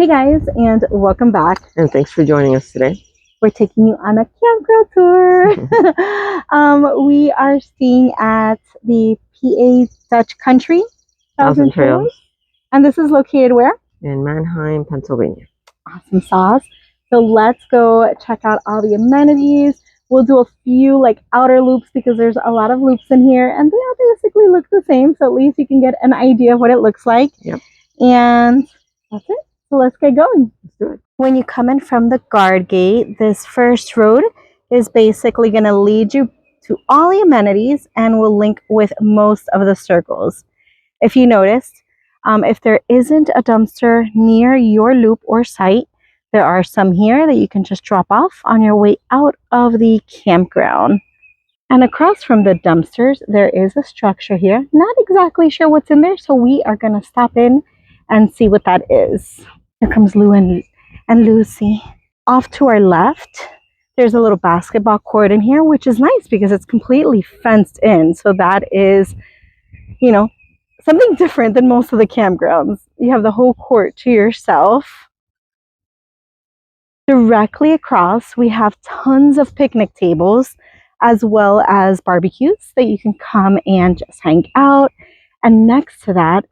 Hey guys, and welcome back. And thanks for joining us today. We're taking you on a campground tour. We are staying at the PA Dutch Country Thousand Trails. And this is located where? In Manheim, Pennsylvania. Awesome sauce. So let's go check out all the amenities. We'll do a few like outer loops because there's a lot of loops in here and they all basically look the same. So at least you can get an idea of what it looks like. Yep. And that's it. So let's get going. Let's do it. When you come in from the guard gate, this first road is basically going to lead you to all the amenities and will link with most of the circles. If you noticed, if there isn't a dumpster near your loop or site, there are some here that you can just drop off on your way out of the campground. And across from the dumpsters, there is a structure here. Not exactly sure what's in there, so we are going to stop in and see what that is. Here comes Lou and Lucy. Off to our left, there's a little basketball court in here, which is nice because it's completely fenced in. So that is, you know, something different than most of the campgrounds. You have the whole court to yourself. Directly across, we have tons of picnic tables as well as barbecues that you can come and just hang out. And next to that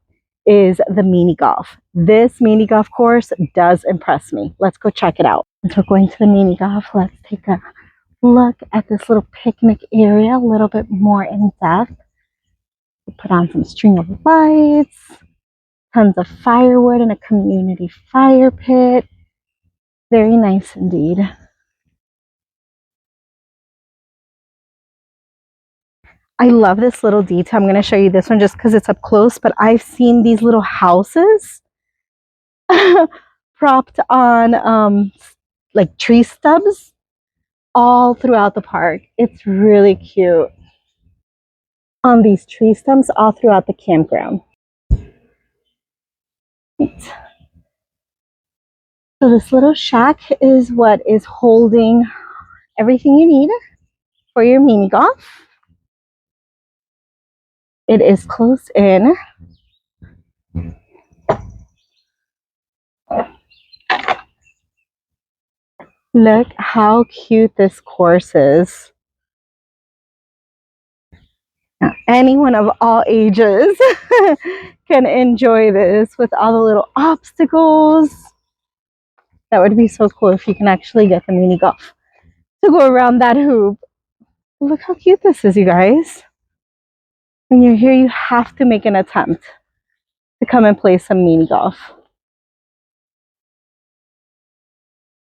is the mini golf. This mini golf course does impress me. Let's go check it out. As we're going to the mini golf, let's take a look at this little picnic area a little bit more in depth. We'll put on some string of lights, tons of firewood and a community fire pit. Very nice indeed. I love this little detail. I'm going to show you this one just because it's up close, but I've seen these little houses propped on like tree stubs all throughout the park. It's really cute. On these tree stumps all throughout the campground. Right. So this little shack is what is holding everything you need for your mini golf. It is closed in. Look how cute this course is. Now, anyone of all ages can enjoy this with all the little obstacles. That would be so cool if you can actually get the mini golf to go around that hoop. Look how cute this is, you guys. When you're here, you have to make an attempt to come and play some mini golf.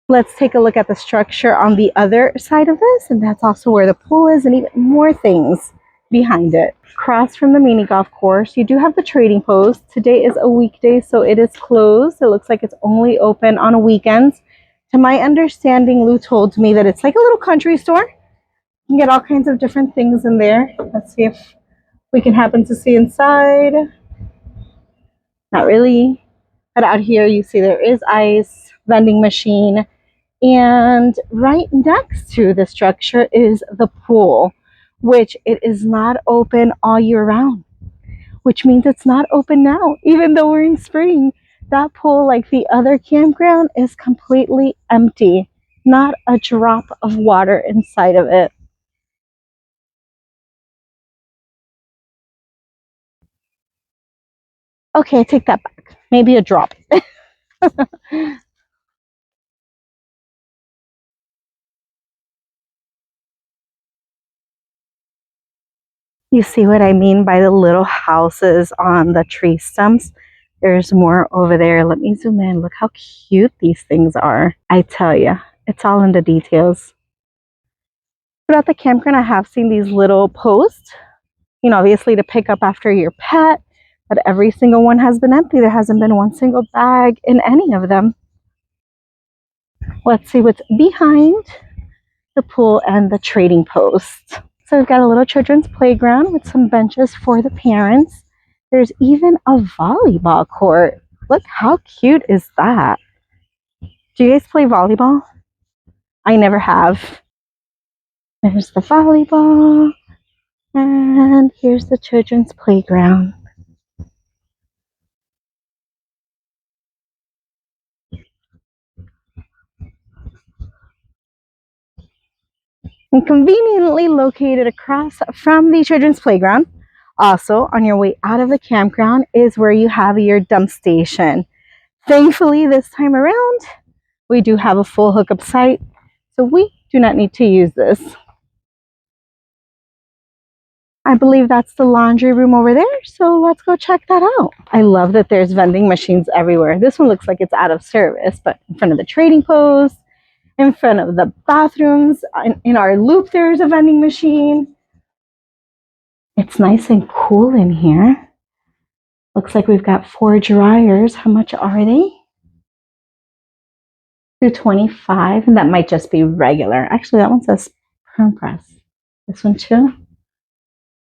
Let's take a look at the structure on the other side of this, and that's also where the pool is and even more things behind it. Across from the mini golf course, you do have the trading post. Today is a weekday, so it is closed. It looks like it's only open on weekends. To my understanding, Lou told me that it's like a little country store. You can get all kinds of different things in there. Let's see if we can happen to see inside. Not really. But out here, you see there is ice, vending machine. And right next to the structure is the pool, which it is not open all year round, which means it's not open now, even though we're in spring. That pool, like the other campground, is completely empty. Not a drop of water inside of it. Okay, I take that back. Maybe a drop. You see what I mean by the little houses on the tree stumps? There's more over there. Let me zoom in. Look how cute these things are. I tell you, it's all in the details. Throughout the campground, I have seen these little posts, obviously to pick up after your pet, but every single one has been empty. There hasn't been one single bag in any of them. Let's see what's behind the pool and the trading post. So we've got a little children's playground with some benches for the parents. There's even a volleyball court. Look how cute is that? Do you guys play volleyball? I never have. There's the volleyball. And here's the children's playground. And conveniently located across from the children's playground, also on your way out of the campground, is where you have your dump station. Thankfully, this time around, we do have a full hookup site, so we do not need to use this. I believe that's the laundry room over there, so let's go check that out. I love that there's vending machines everywhere. This one looks like it's out of service, but in front of the trading post, in front of the bathrooms, in our loop, there's a vending machine. It's nice and cool in here. Looks like we've got 4 dryers. How much are they? $2.25, and that might just be regular. Actually, that one says perm press. This one too?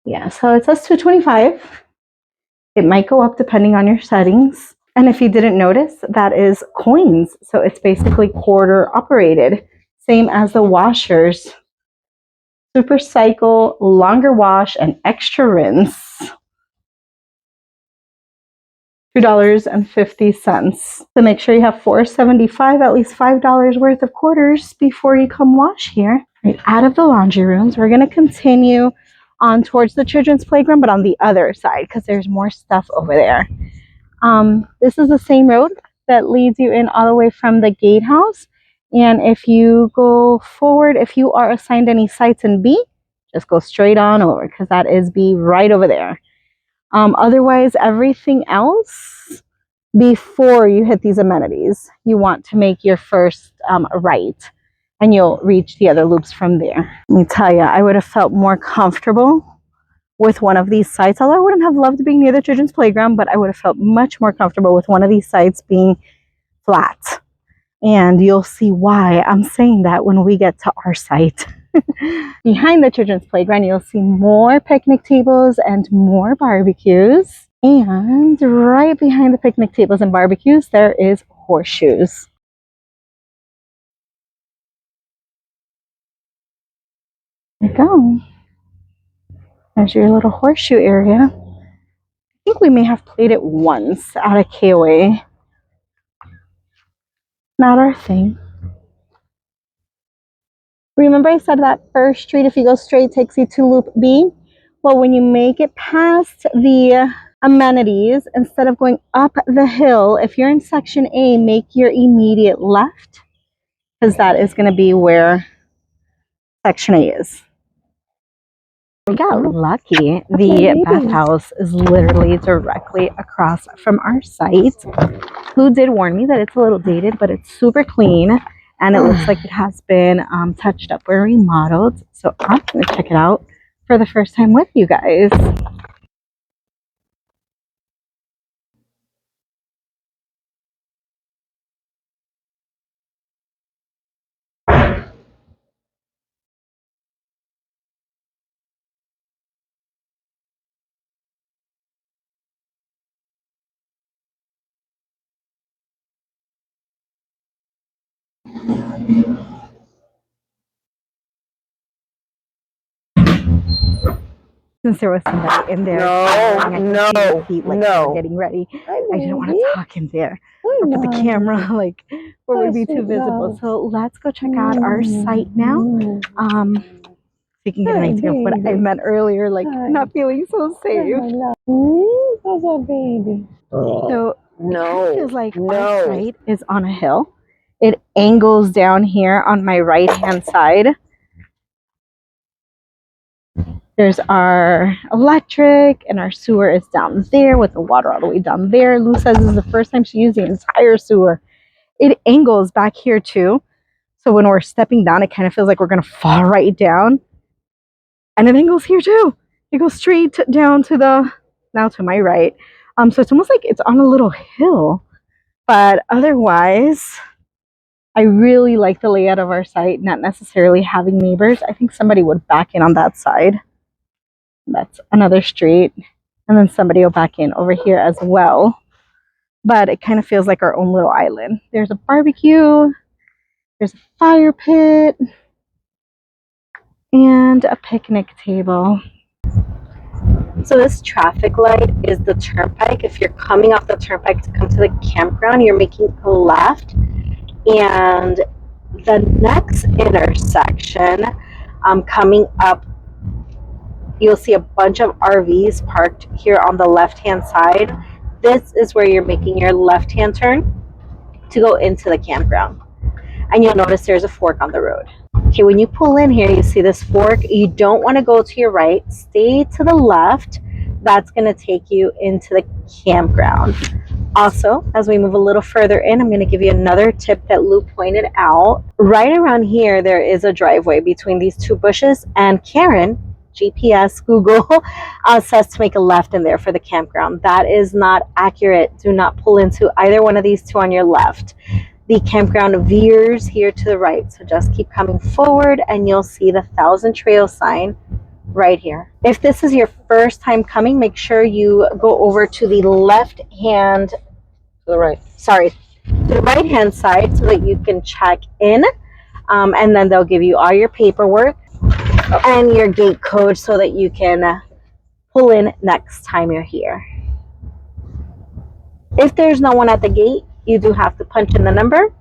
Yeah, so it says $2.25. It might go up depending on your settings. And if you didn't notice, that is coins. So it's basically quarter operated, same as the washers. Super cycle, longer wash, and extra rinse. $2.50. So make sure you have $4.75, at least $5 worth of quarters before you come wash here. Right out of the laundry rooms, we're going to continue on towards the children's playground, but on the other side because there's more stuff over there. This is the same road that leads you in all the way from the gatehouse. And if you go forward, if you are assigned any sites in B, just go straight on over because that is B right over there. Otherwise, everything else, before you hit these amenities, you want to make your first right, and you'll reach the other loops from there. Let me tell you, I would have felt more comfortable with one of these sites, although I wouldn't have loved being near the children's playground, but I would have felt much more comfortable with one of these sites being flat. And you'll see why I'm saying that when we get to our site. Behind the children's playground, you'll see more picnic tables and more barbecues. And right behind the picnic tables and barbecues, there is horseshoes. There you go. There's your little horseshoe area. I think we may have played it once at a KOA. Not our thing. Remember I said that first street, if you go straight, takes you to Loop B? Well, when you make it past the amenities, instead of going up the hill, if you're in section A, make your immediate left, because that is going to be where section A is. We got lucky. The bathhouse is literally directly across from our site. Lou did warn me that it's a little dated, but it's super clean. And it looks like it has been touched up or remodeled. So I'm going to check it out for the first time with you guys. Since there was somebody in there, getting ready. I didn't want to talk in there or put the camera like where it would be too visible. So let's go check out our site now. So you can get an idea of what I meant earlier, like not feeling so safe. So it feels like our site is on a hill. It angles down here on my right hand side. There's our electric, and our sewer is down there with the water all the way down there. Lou says this is the first time she used the entire sewer. It angles back here too. So when we're stepping down, it kind of feels like we're going to fall right down. And it angles here too. It goes straight down to now to my right. So it's almost like it's on a little hill. But otherwise, I really like the layout of our site, not necessarily having neighbors. I think somebody would back in on that side. That's another street, and then somebody will back in over here as well, but it kind of feels like our own little island. There's a barbecue, there's a fire pit, and a picnic table. So this traffic light is the turnpike. If you're coming off the turnpike to come to the campground, you're making a left, and the next intersection, Coming up, you'll see a bunch of RVs parked here on the left-hand side. This is where you're making your left-hand turn to go into the campground. And you'll notice there's a fork on the road. Okay, when you pull in here, you see this fork. You don't want to go to your right. Stay to the left. That's going to take you into the campground. Also, as we move a little further in, I'm going to give you another tip that Lou pointed out. Right around here, there is a driveway between these two bushes, and Karen, GPS, Google, says to make a left in there for the campground. That is not accurate. Do not pull into either one of these two on your left. The campground veers here to the right, so just keep coming forward and you'll see the Thousand Trails sign right here. If this is your first time coming, make sure you go over to the left hand, to the right hand side so that you can check in, and then they'll give you all your paperwork and your gate code so that you can pull in next time you're here. If there's no one at the gate, you do have to punch in the number.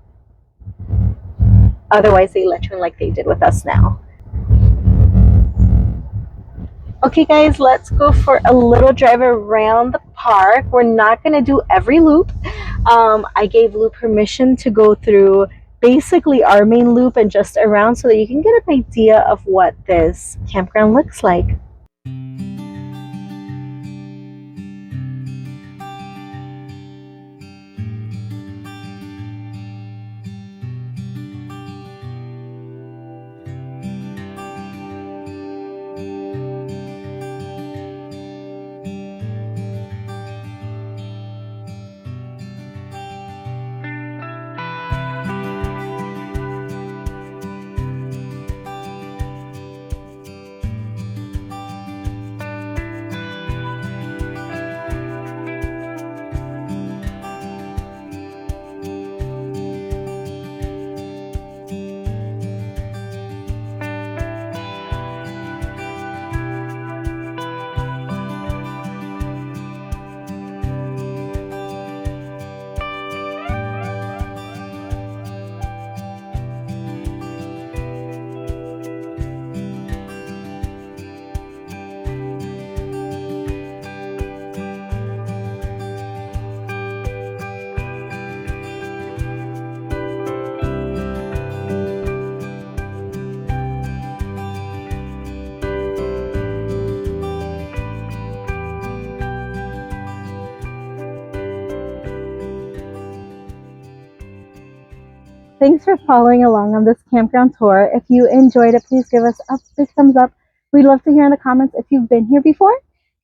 Otherwise, they let you in like they did with us now. Okay, guys, let's go for a little drive around the park. We're not going to do every loop. I gave Lou permission to go through basically our main loop and just around so that you can get an idea of what this campground looks like. Thanks for following along on this campground tour. If you enjoyed it, please give us a big thumbs up. We'd love to hear in the comments if you've been here before.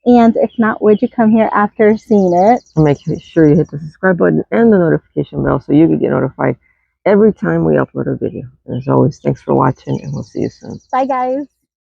And if not, would you come here after seeing it? And make sure you hit the subscribe button and the notification bell so you can get notified every time we upload a video. And as always, thanks for watching and we'll see you soon. Bye, guys.